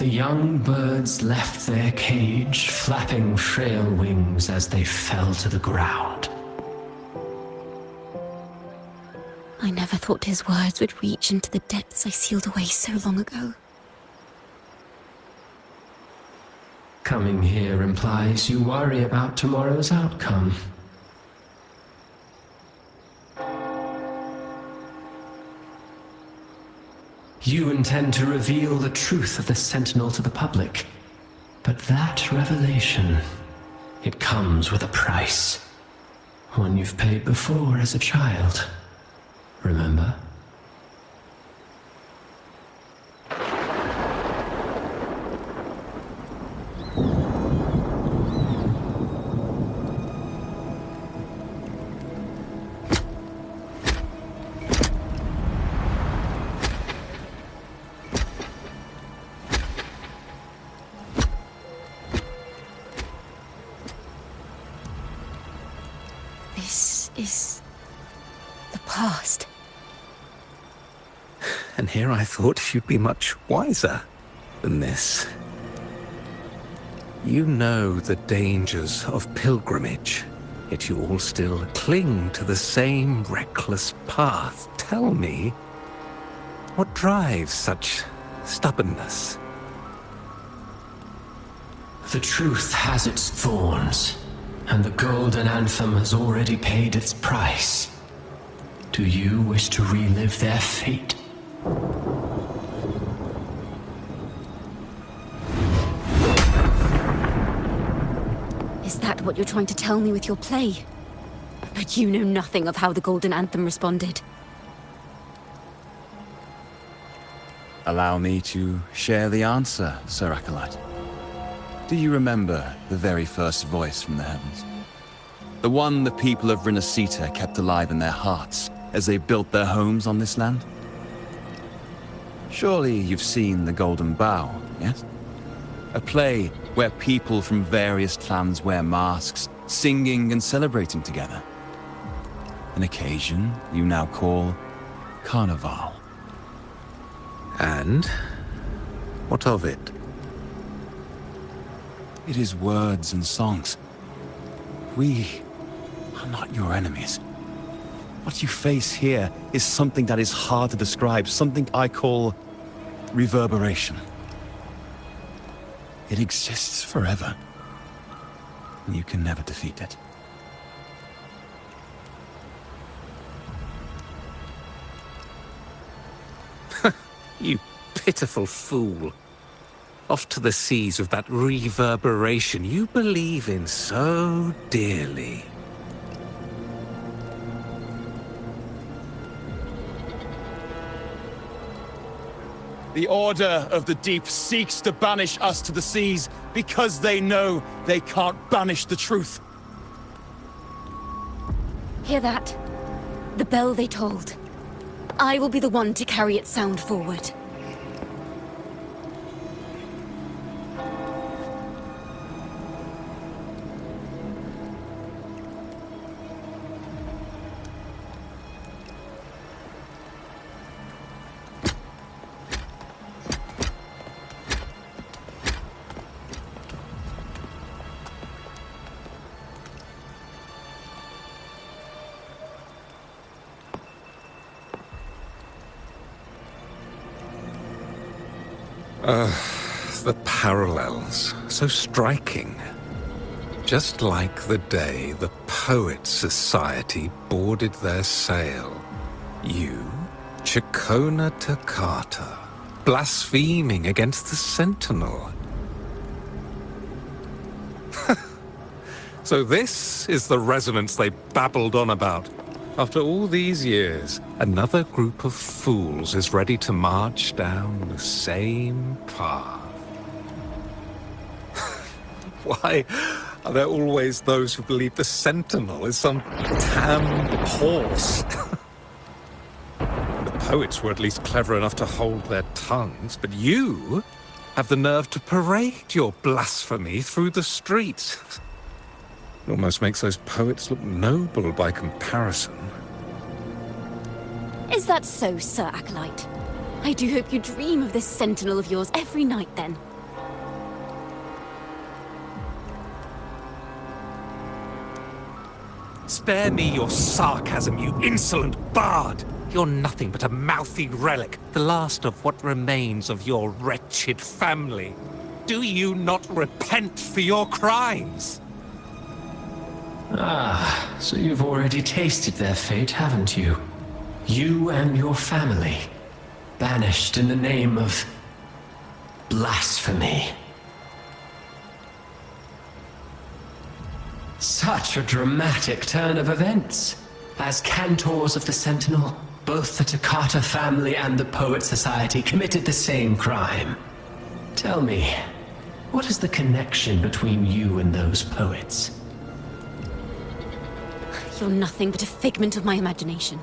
The young birds left their cage, flapping frail wings as they fell to the ground. I never thought his words would reach into the depths I sealed away so long ago. Coming here implies you worry about tomorrow's outcome. You intend to reveal the truth of the Sentinel to the public. But that revelation, it comes with a price. One you've paid before as a child. Remember? This is the past. And here I thought you'd be much wiser than this. You know the dangers of pilgrimage, yet you all still cling to the same reckless path. Tell me, what drives such stubbornness? The truth has its thorns, and the Golden Anthem has already paid its price. Do you wish to relive their fate? Is that what you're trying to tell me with your play? But you know nothing of how the Golden Anthem responded. Allow me to share the answer, Sir Acolyte. Do you remember the very first voice from the heavens? The one the people of Rinascita kept alive in their hearts as they built their homes on this land? Surely you've seen The Golden Bough, yes? A play where people from various clans wear masks, singing and celebrating together. An occasion you now call Carnival. And what of it? It is words and songs. We are not your enemies. What you face here is something that is hard to describe, something I call reverberation. It exists forever, and you can never defeat it. You pitiful fool. Off to the seas with that reverberation you believe in so dearly. The Order of the Deep seeks to banish us to the seas because they know they can't banish the truth. Hear that? The bell they tolled. I will be the one to carry its sound forward. The parallels, so striking. Just like the day the Poets Society boarded their sail. You, Chacona Takata, blaspheming against the Sentinel. So this is the resonance they babbled on about. After all these years, another group of fools is ready to march down the same path. Why are there always those who believe the Sentinel is some damn horse? The poets were at least clever enough to hold their tongues, but you have the nerve to parade your blasphemy through the streets. It almost makes those poets look noble by comparison. Is that so, Sir Acolyte? I do hope you dream of this sentinel of yours every night, then. Spare me your sarcasm, you insolent bard! You're nothing but a mouthy relic, the last of what remains of your wretched family. Do you not repent for your crimes? Ah, so you've already tasted their fate, haven't you? You and your family, banished in the name of blasphemy. Such a dramatic turn of events. As cantors of the Sentinel, both the Takata family and the Poet Society committed the same crime. Tell me, what is the connection between you and those poets? You're nothing but a figment of my imagination.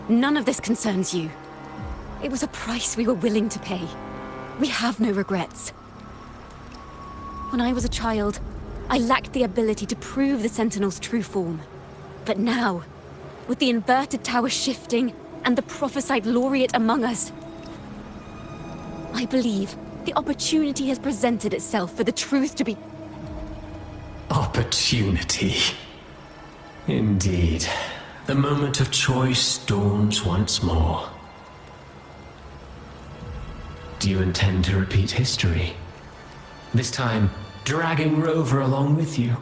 None of this concerns you. It was a price we were willing to pay. We have no regrets. When I was a child, I lacked the ability to prove the Sentinel's true form. But now, with the inverted tower shifting and the prophesied laureate among us, I believe the opportunity has presented itself for the truth to be... Opportunity. Indeed. The moment of choice dawns once more. Do you intend to repeat history? This time, dragging Rover along with you,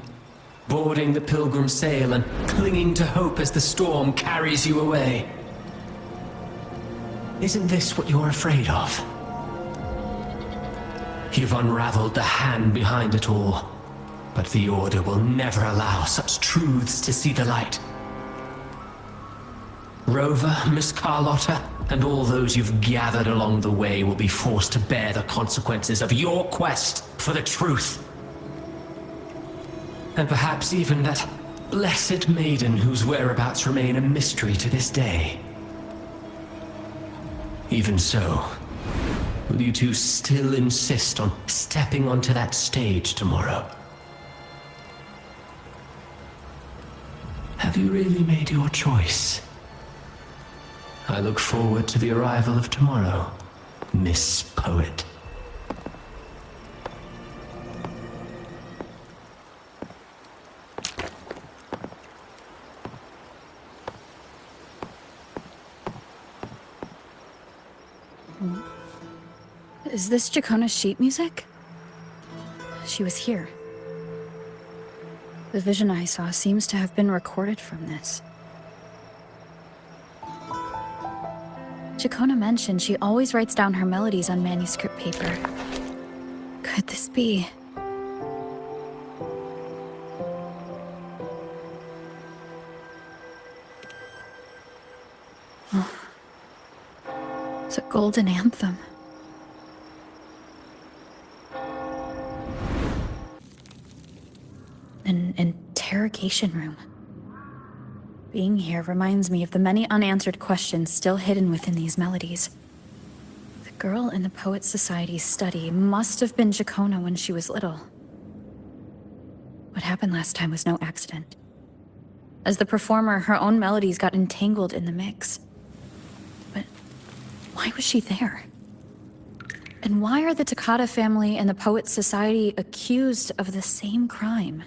boarding the pilgrim sail and clinging to hope as the storm carries you away. Isn't this what you're afraid of? You've unraveled the hand behind it all, but the Order will never allow such truths to see the light. Rover, Miss Carlotta, and all those you've gathered along the way will be forced to bear the consequences of your quest for the truth. And perhaps even that blessed maiden whose whereabouts remain a mystery to this day. Even so, will you two still insist on stepping onto that stage tomorrow? Have you really made your choice? I look forward to the arrival of tomorrow, Miss Poet. Is this Jacona's sheet music? She was here. The vision I saw seems to have been recorded from this. Jacona mentioned she always writes down her melodies on manuscript paper. Could this be? Oh. It's a golden anthem. An interrogation room. Being here reminds me of the many unanswered questions still hidden within these melodies. The girl in the Poets Society's study must have been Jacona when she was little. What happened last time was no accident. As the performer, her own melodies got entangled in the mix. But why was she there? And why are the Takata family and the Poets Society accused of the same crime?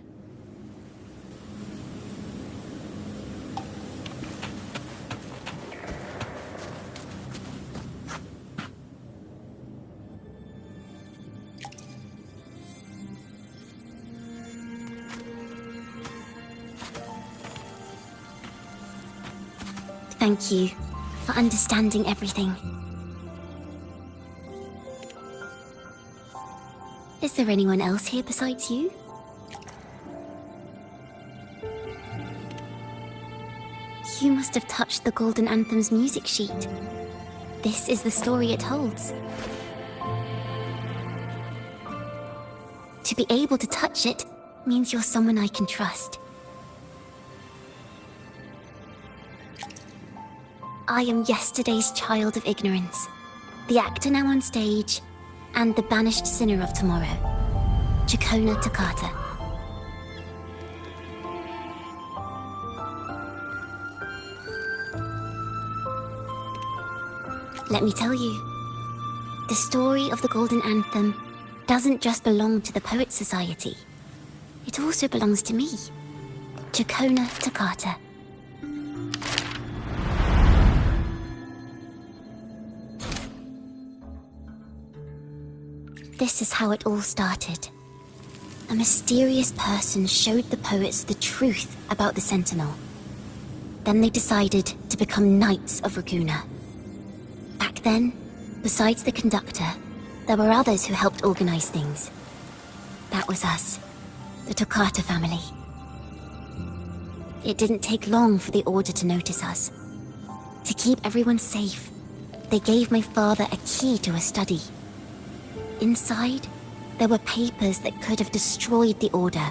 Thank you for understanding everything. Is there anyone else here besides you? You must have touched the Golden Anthem's music sheet. This is the story it holds. To be able to touch it means you're someone I can trust. I am yesterday's child of ignorance, the actor now on stage, and the banished sinner of tomorrow, Jacona Takata. Let me tell you, The story of the Golden Anthem doesn't just belong to the Poets Society. It also belongs to me, to Kona Takata. This is how it all started. A mysterious person showed the poets the truth about the Sentinel. Then they decided to become Knights of Raguna. Back then, besides the conductor, there were others who helped organize things. That was us, the Takata family. It didn't take long for the Order to notice us. To keep everyone safe, they gave my father a key to a study. Inside, there were papers that could have destroyed the Order,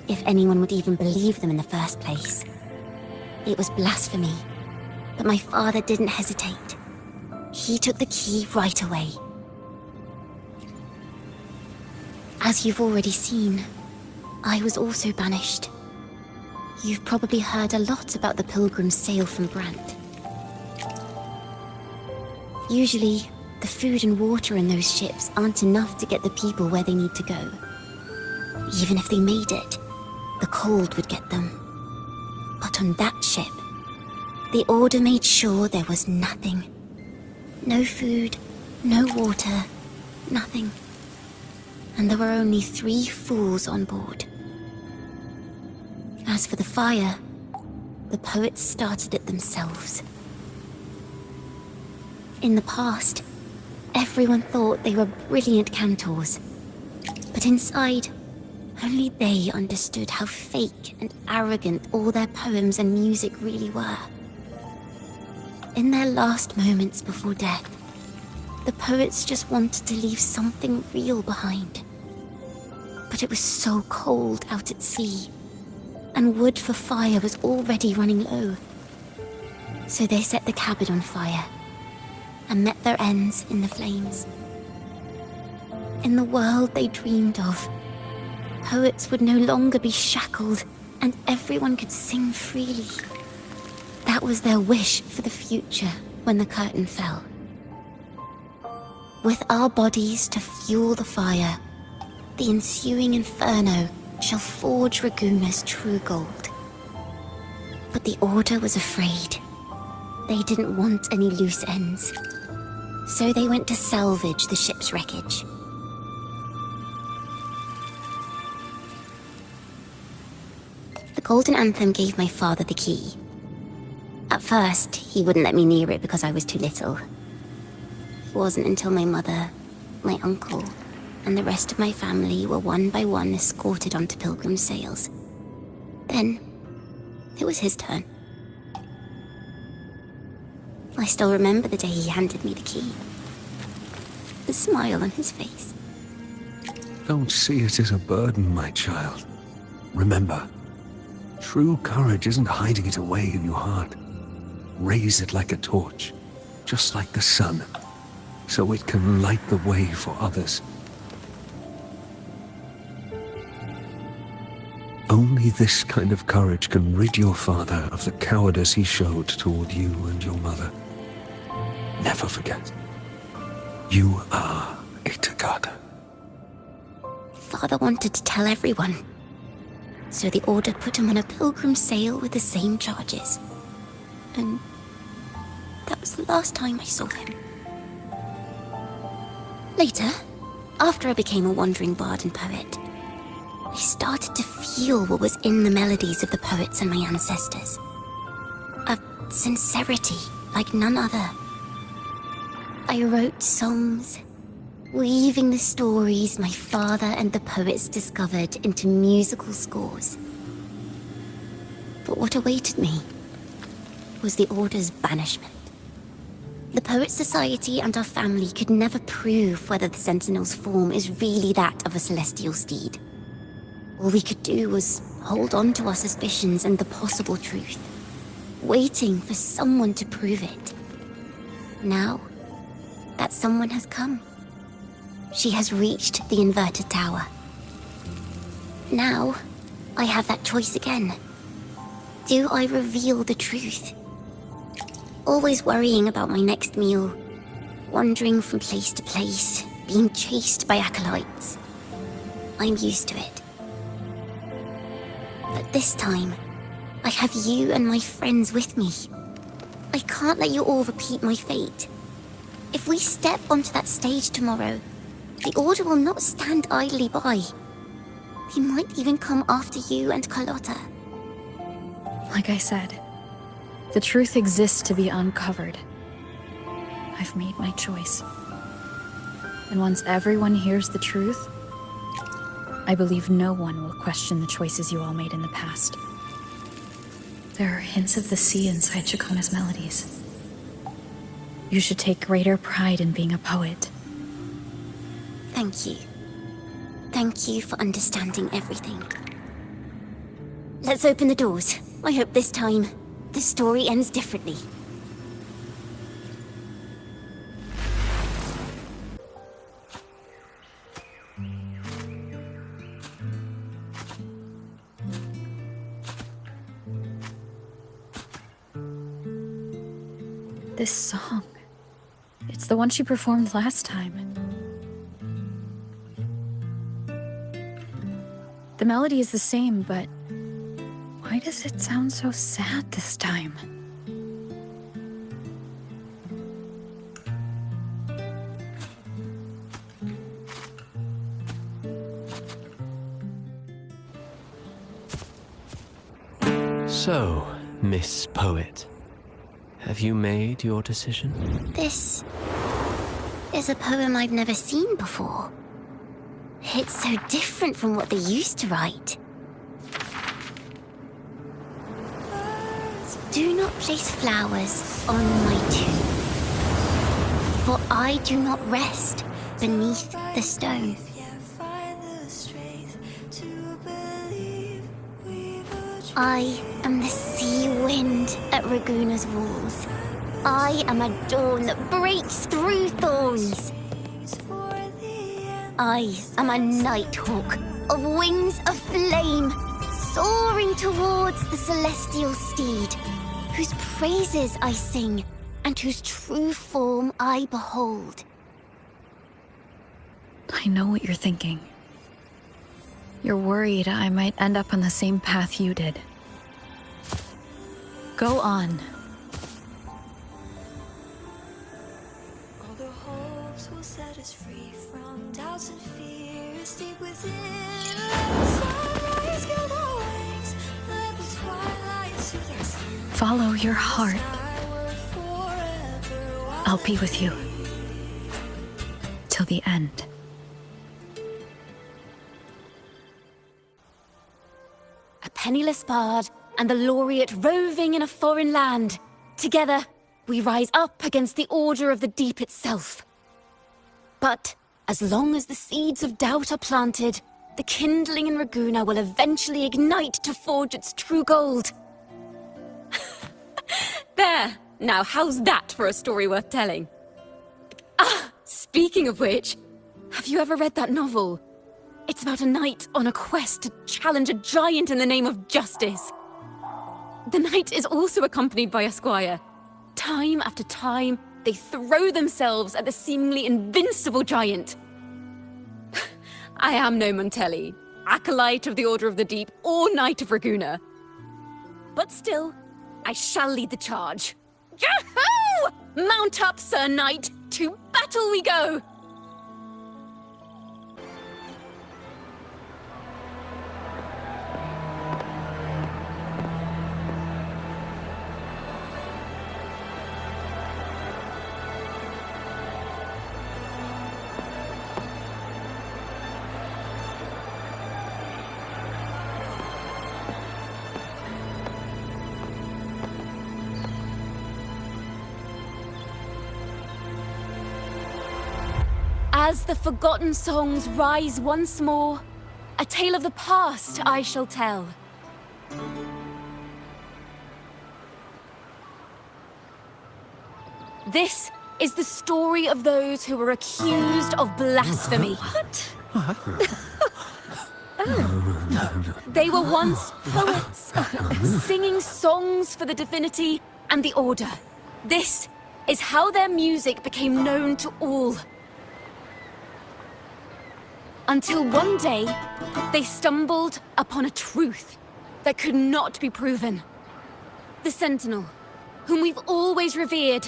if anyone would even believe them in the first place. It was blasphemy, but my father didn't hesitate. He took the key right away. As you've already seen, I was also banished. You've probably heard a lot about the pilgrims' sail from Brant. Usually, the food and water in those ships aren't enough to get the people where they need to go. Even if they made it, the cold would get them. But on that ship, the Order made sure there was nothing. No food, no water, nothing. And there were only 3 fools on board. As for the fire, the poets started it themselves. In the past, everyone thought they were brilliant cantors. But inside, only they understood how fake and arrogant all their poems and music really were. In their last moments before death, the poets just wanted to leave something real behind. But it was so cold out at sea, and wood for fire was already running low. So they set the cabin on fire, and met their ends in the flames. In the world they dreamed of, poets would no longer be shackled, and everyone could sing freely. That was their wish for the future when the curtain fell. With our bodies to fuel the fire, the ensuing inferno shall forge Raguna's true gold. But the Order was afraid. They didn't want any loose ends. So they went to salvage the ship's wreckage. The Golden Anthem gave my father the key. At first, he wouldn't let me near it because I was too little. It wasn't until my mother, my uncle, and the rest of my family were one by one escorted onto Pilgrim's sails. Then, it was his turn. I still remember the day he handed me the key. The smile on his face. Don't see it as a burden, my child. Remember, true courage isn't hiding it away in your heart. Raise it like a torch, just like the sun, so it can light the way for others. Only this kind of courage can rid your father of the cowardice he showed toward you and your mother. Never forget, you are a Takata. Father wanted to tell everyone. So the Order put him on a pilgrim sail with the same charges. And that was the last time I saw him. Later, after I became a wandering bard and poet, I started to feel what was in the melodies of the poets and my ancestors. A sincerity like none other. I wrote songs, weaving the stories my father and the poets discovered into musical scores. But what awaited me was the Order's banishment. The Poets Society and our family could never prove whether the Sentinel's form is really that of a celestial steed. All we could do was hold on to our suspicions and the possible truth, waiting for someone to prove it. Now, that someone has come. She has reached the inverted tower. Now, I have that choice again. Do I reveal the truth? Always worrying about my next meal, wandering from place to place, being chased by acolytes. I'm used to it. But this time, I have you and my friends with me. I can't let you all repeat my fate. If we step onto that stage tomorrow, the Order will not stand idly by. They might even come after you and Carlotta. Like I said, the truth exists to be uncovered. I've made my choice. And once everyone hears the truth, I believe no one will question the choices you all made in the past. There are hints of the sea inside Chacona's melodies. You should take greater pride in being a poet. Thank you. Thank you for understanding everything. Let's open the doors. I hope this time, the story ends differently. This song. It's the one she performed last time. The melody is the same, but why does it sound so sad this time? So, Miss Poet, have you made your decision? This is a poem I've never seen before. It's so different from what they used to write. Do not place flowers on my tomb, for I do not rest beneath the stone. I am the sea wind at Raguna's walls. I am a dawn that breaks through thorns. I am a nighthawk of wings of flame, soaring towards the celestial steed, whose praises I sing and whose true form I behold. I know what you're thinking. You're worried I might end up on the same path you did. Go on. All the hopes will set us free from doubts and fears deep within. Sunrise got our wings, let the twilight soothe us. Follow your heart. I'll be with you. Till the end. A penniless bard and the laureate roving in a foreign land. Together, we rise up against the Order of the Deep itself. But as long as the seeds of doubt are planted, the kindling in Raguna will eventually ignite to forge its true gold. There! Now how's that for a story worth telling? Ah, speaking of which, have you ever read that novel? It's about a knight on a quest to challenge a giant in the name of justice. The knight is also accompanied by a squire. Time after time, they throw themselves at the seemingly invincible giant. I am no Montelli, acolyte of the Order of the Deep, or Knight of Raguna. But still, I shall lead the charge. Yahoo! Mount up, Sir Knight! To battle we go! As the forgotten songs rise once more, a tale of the past I shall tell. This is the story of those who were accused of blasphemy. What? They were once poets, singing songs for the divinity and the Order. This is how their music became known to all. Until one day, they stumbled upon a truth that could not be proven. The Sentinel, whom we've always revered,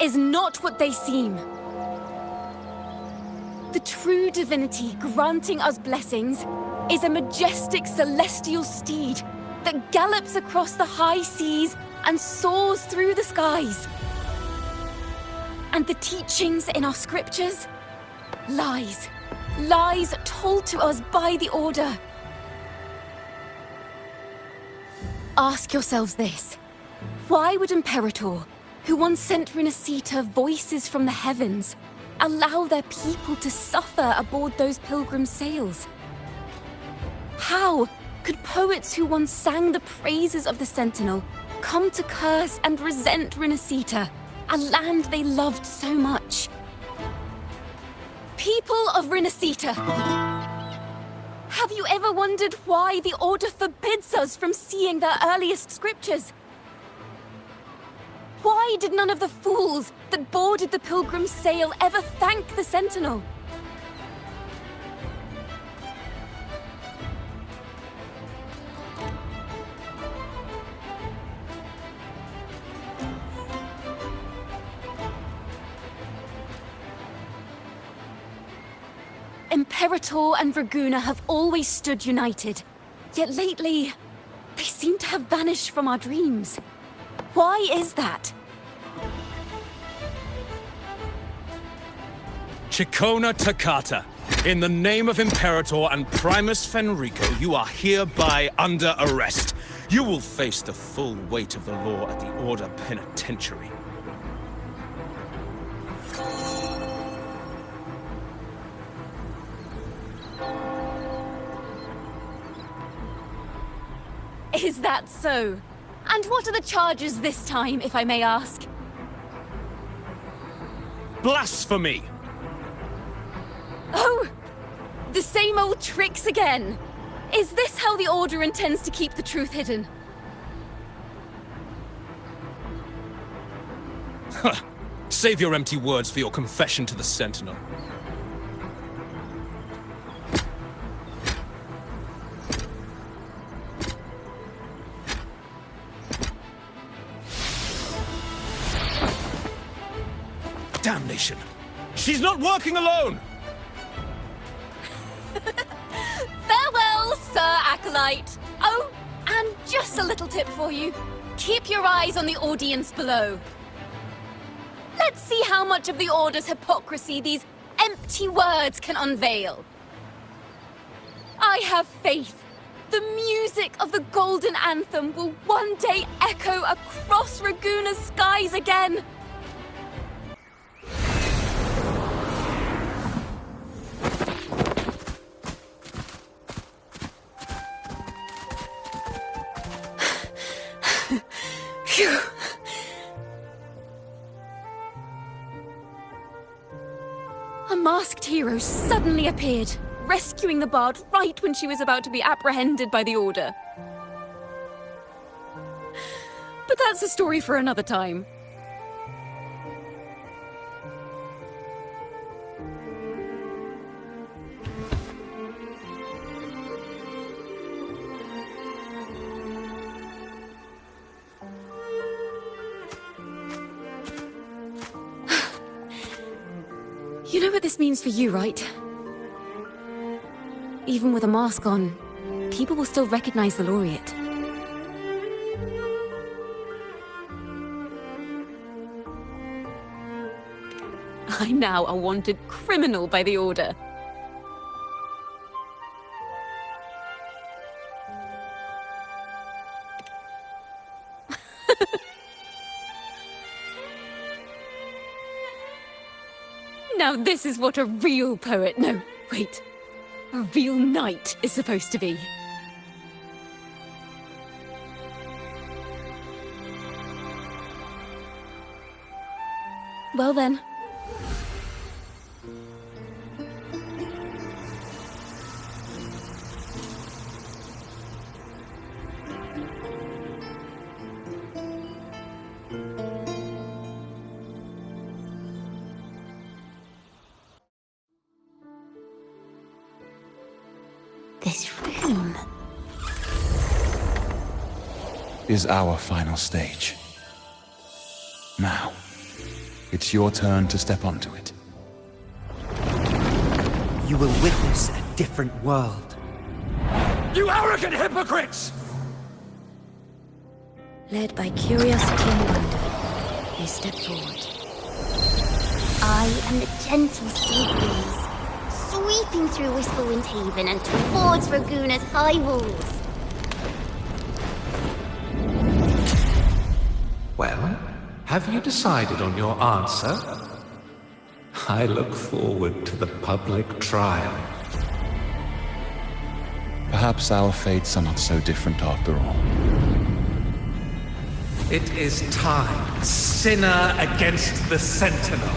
is not what they seem. The true divinity granting us blessings is a majestic celestial steed that gallops across the high seas and soars through the skies. And the teachings in our scriptures? Lies. Lies told to us by the Order. Ask yourselves this. Why would Imperator, who once sent Renacita voices from the heavens, allow their people to suffer aboard those pilgrim sails? How could poets who once sang the praises of the Sentinel come to curse and resent Renacita, a land they loved so much? People of Renacita, have you ever wondered why the Order forbids us from seeing their earliest scriptures? Why did none of the fools that boarded the Pilgrim's sail ever thank the Sentinel? Imperator and Draguna have always stood united, yet lately, they seem to have vanished from our dreams. Why is that? Chicona Takata, in the name of Imperator and Primus Fenrico, you are hereby under arrest. You will face the full weight of the law at the Order Penitentiary. Is that so? And what are the charges this time, if I may ask? Blasphemy! Oh! The same old tricks again! Is this how the Order intends to keep the truth hidden? Save your empty words for your confession to the Sentinel. Damnation! She's not working alone! Farewell, Sir Acolyte! Oh, and just a little tip for you. Keep your eyes on the audience below. Let's see how much of the Order's hypocrisy these empty words can unveil. I have faith. The music of the Golden Anthem will one day echo across Raguna's skies again. Phew. A masked hero suddenly appeared, rescuing the bard right when she was about to be apprehended by the Order. But that's a story for another time. You know what this means for you, right? Even with a mask on, people will still recognize the Laureate. I'm now a wanted criminal by the Order. Now this is what a real poet, no, wait, a real knight is supposed to be. Well then. this room is our final stage. Now, it's your turn to step onto it. You will witness a different world. You arrogant hypocrites! Led by curiosity and wonder, they step forward. I am the gentle sea breeze, sweeping through Whisperwind Haven and towards Raguna's high walls. Well, have you decided on your answer? I look forward to the public trial. Perhaps our fates are not so different after all. It is time, sinner against the Sentinel.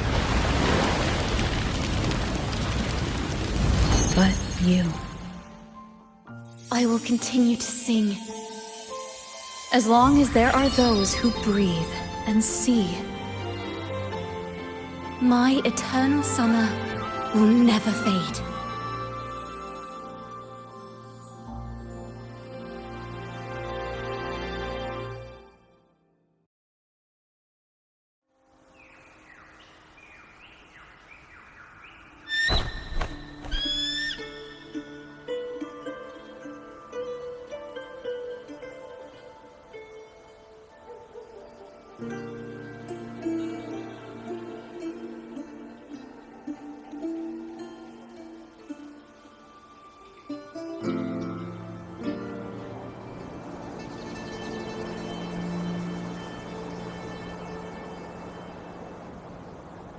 But you. I will continue to sing. As long as there are those who breathe and see, My eternal summer will never fade.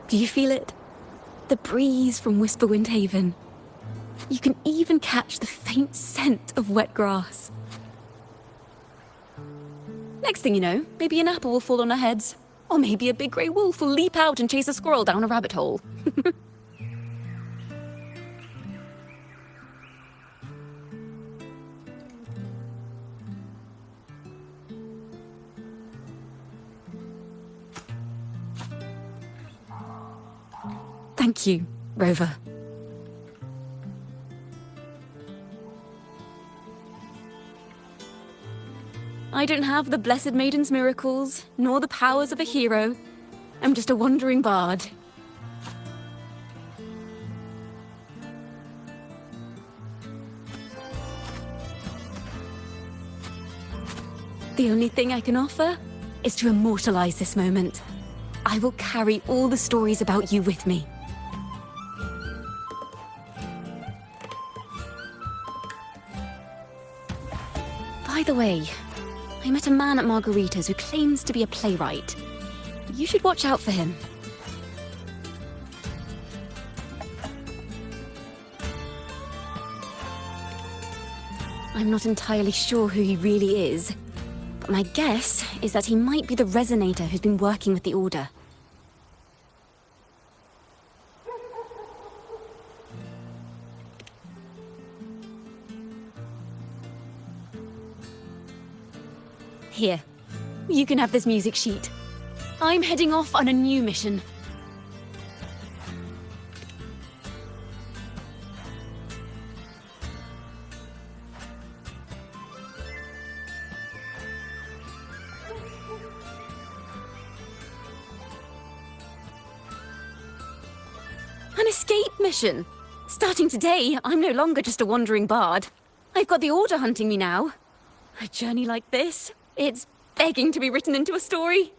Do you feel it? The breeze from Whisperwind Haven. You can even catch the faint scent of wet grass. Next thing you know, maybe an apple will fall on our heads. Or maybe a big grey wolf will leap out and chase a squirrel down a rabbit hole. Thank you, Rover. I don't have the Blessed Maiden's miracles, nor the powers of a hero. I'm just a wandering bard. The only thing I can offer is to immortalize this moment. I will carry all the stories about you with me. By the way, I met a man at Margarita's who claims to be a playwright. You should watch out for him. I'm not entirely sure who he really is, but my guess is that he might be the resonator who's been working with the Order. Here, you can have this music sheet. I'm heading off on a new mission. An escape mission! Starting today, I'm no longer just a wandering bard. I've got the Order hunting me now. A journey like this, it's begging to be written into a story.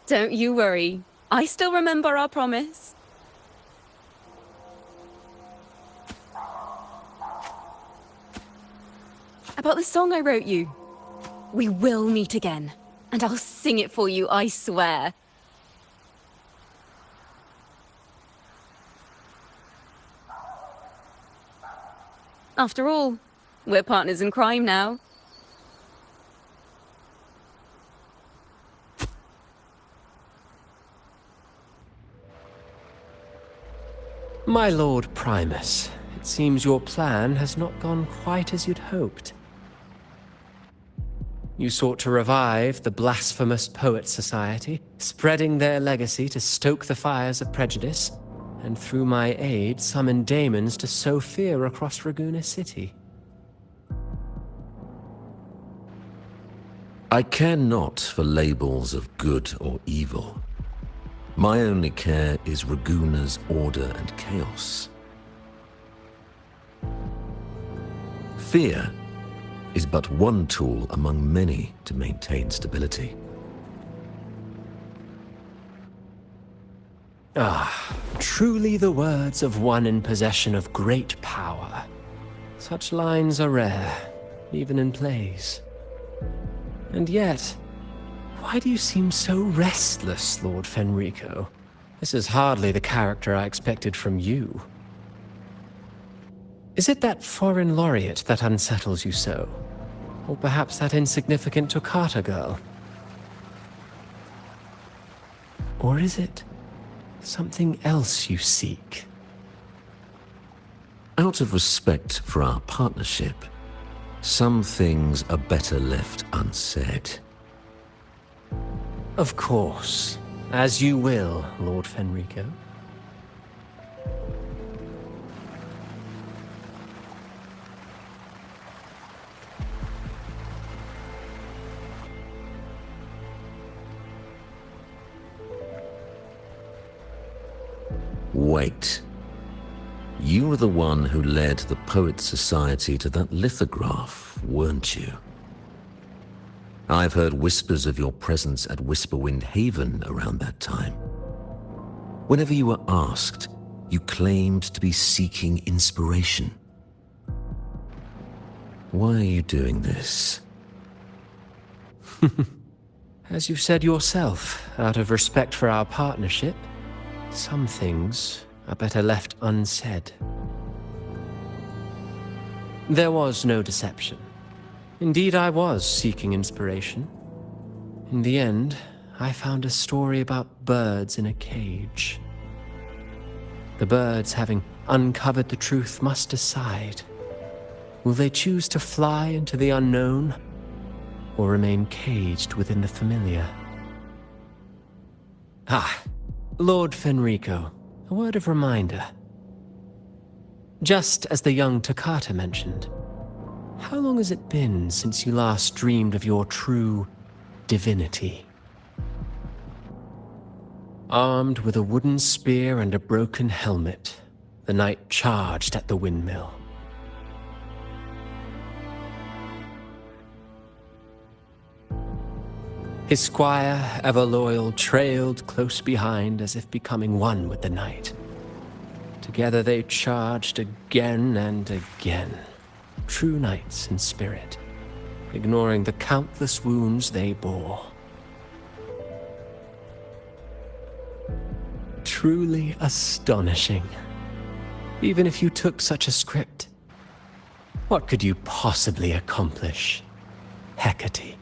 Don't you worry. I still remember our promise. About the song I wrote you. We will meet again, and I'll sing it for you, I swear. After all, we're partners in crime now. My Lord Primus, it seems your plan has not gone quite as you'd hoped. You sought to revive the blasphemous Poets Society, spreading their legacy to stoke the fires of prejudice, and through my aid summoned daemons to sow fear across Raguna City. I care not for labels of good or evil. My only care is Raguna's order and chaos. Fear is but one tool among many to maintain stability. Ah, truly the words of one in possession of great power. Such lines are rare, even in plays. And yet, why do you seem so restless, Lord Fenrico? This is hardly the character I expected from you. Is it that foreign laureate that unsettles you so? Or perhaps that insignificant Toccata girl? Or is it something else you seek? Out of respect for our partnership, some things are better left unsaid. Of course. As you will, Lord Fenrico. Wait. You were the one who led the Poets Society to that lithograph, weren't you? I've heard whispers of your presence at Whisperwind Haven around that time. Whenever you were asked, you claimed to be seeking inspiration. Why are you doing this? As you've said yourself, out of respect for our partnership, some things are better left unsaid. There was no deception. Indeed, I was seeking inspiration. In the end, I found a story about birds in a cage. The birds, having uncovered the truth, must decide. Will they choose to fly into the unknown, or remain caged within the familiar? Ah, Lord Fenrico, a word of reminder. Just as the young Toccata mentioned, how long has it been since you last dreamed of your true divinity? Armed with a wooden spear and a broken helmet, the knight charged at the windmill. His squire, ever loyal, trailed close behind as if becoming one with the knight. Together they charged again and again, true knights in spirit, ignoring the countless wounds they bore. Truly astonishing. Even if you took such a script, what could you possibly accomplish, Hecate?